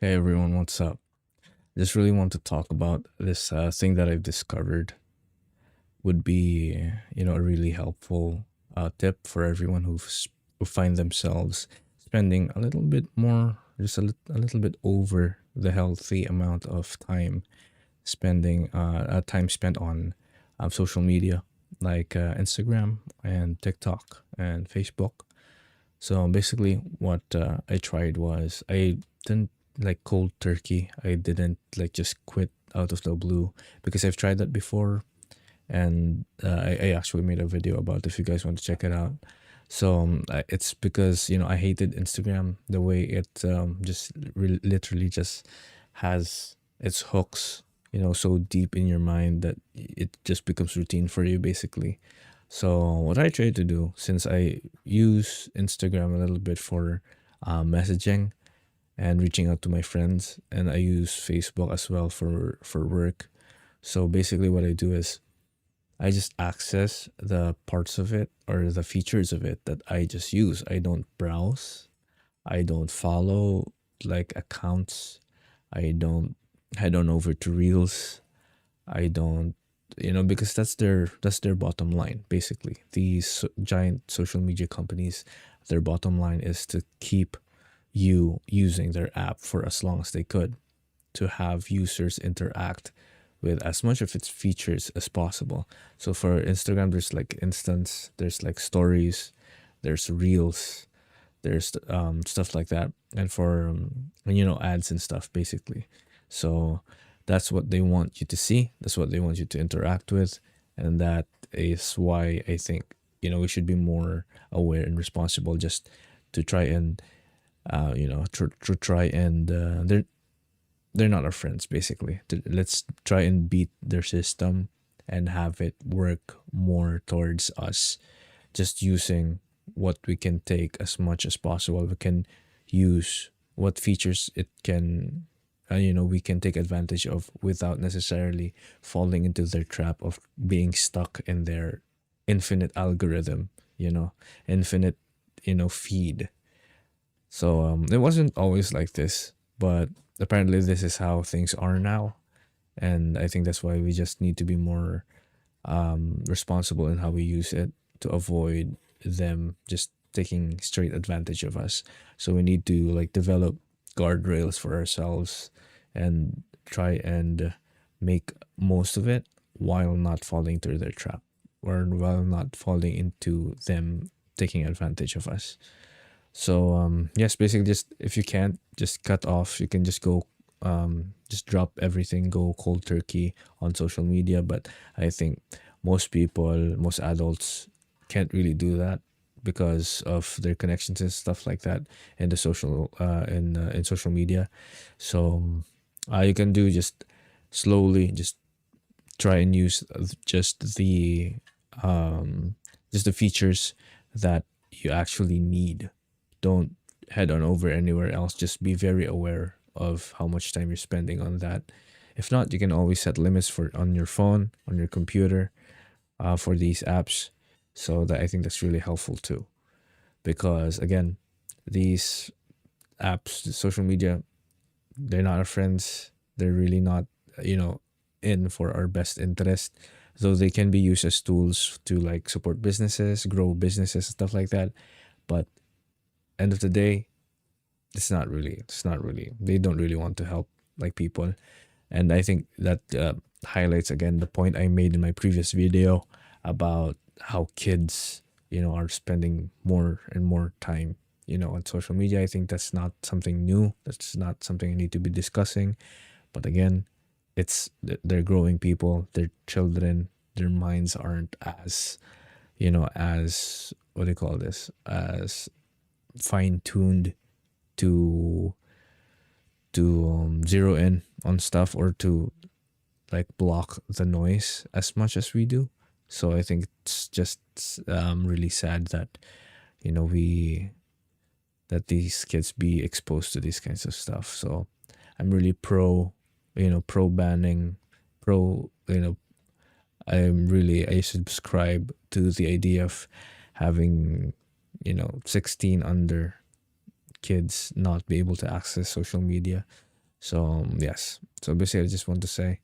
Hey everyone, what's up? Just really want to talk about this thing that I've discovered would be, a really helpful tip for everyone who find themselves spending a little bit more, just a little bit over the healthy amount of time spent on social media like Instagram and TikTok and Facebook. So basically, what I tried was I didn't like cold turkey. I didn't like just quit out of the blue because I've tried that before, and I actually made a video about it if you guys want to check it out. So it's because I hated Instagram the way it literally just has its hooks so deep in your mind that it just becomes routine for you basically. So what I try to do, since I use Instagram a little bit for messaging and reaching out to my friends, and I use Facebook as well for work. So basically, what I do is I just access the parts of it or the features of it that I just use. I don't browse. I don't follow like accounts. I don't head on over to Reels. I don't, because that's their bottom line basically. These giant social media companies, their bottom line is to keep you using their app for as long as they could, to have users interact with as much of its features as possible. So for Instagram, there's like instance, there's like stories, there's reels, there's stuff like that, and for ads and stuff basically. So that's what they want you to see. That's what they want you to interact with, and that is why I think we should be more aware and responsible, just to try and to try and they're not our friends basically. Let's try and beat their system and have it work more towards us, just using what we can take as much as possible. We can use what features it can we can take advantage of without necessarily falling into their trap of being stuck in their infinite algorithm, infinite feed. So it wasn't always like this, but apparently this is how things are now, and I think that's why we just need to be more responsible in how we use it to avoid them just taking straight advantage of us. So we need to like develop guardrails for ourselves and try and make most of it while not falling through their trap, or while not falling into them taking advantage of us. So yes, basically, just if you can't, just cut off. You can just go, just drop everything, go cold turkey on social media. But I think most people, most adults, can't really do that because of their connections and stuff like that in the social in social media. So you can do just slowly, just try and use just the features that you actually need. Don't head on over anywhere else. Just be very aware of how much time you're spending on that. If not, you can always set limits for on your phone, on your computer, for these apps. So that I think that's really helpful too. Because again, these apps, the social media, they're not our friends. They're really not, you know, in for our best interest. Though they can be used as tools to like support businesses, grow businesses, stuff like that. But end of the day, it's not really they don't really want to help like people. And I think that highlights again the point I made in my previous video about how kids are spending more and more time on social media. I think that's not something new, that's not something I need to be discussing. But again, they're growing people, they're children, their minds aren't as as what do you call this, as fine tuned to zero in on stuff, or to like block the noise as much as we do. So I think it's just really sad that we that these kids be exposed to these kinds of stuff. So I'm really pro banning, pro I subscribe to the idea of having 16 under kids not be able to access social media. So yes. So basically, I just want to say,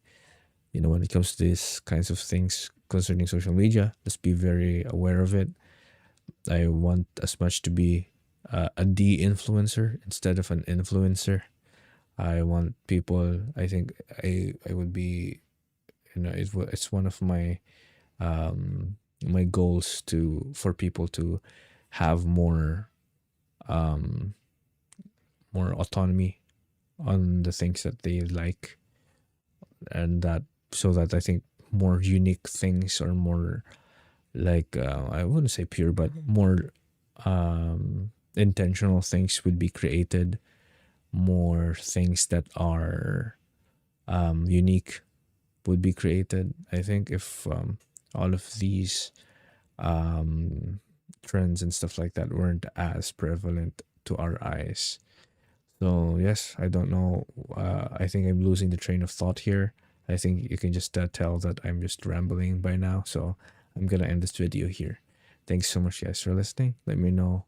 when it comes to these kinds of things concerning social media, just be very aware of it. I want as much to be a de-influencer instead of an influencer. I want people. I think I would be. It's one of my goals to for people to have um, more autonomy on the things that they like, and that so that I think more unique things or more like I wouldn't say pure, but more intentional things would be created. More things that are unique would be created. I think if all of these um, trends and stuff like that weren't as prevalent to our eyes. So yes, I don't know. I think I'm losing the train of thought here. I think you can just tell that I'm just rambling by now. So I'm gonna end this video here. Thanks so much, guys, for listening. Let me know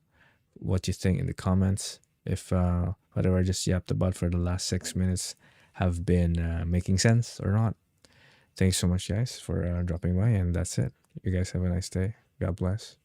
what you think in the comments. If whatever I just yapped about for the last 6 minutes have been making sense or not. Thanks so much, guys, for dropping by, and that's it. You guys have a nice day. God bless.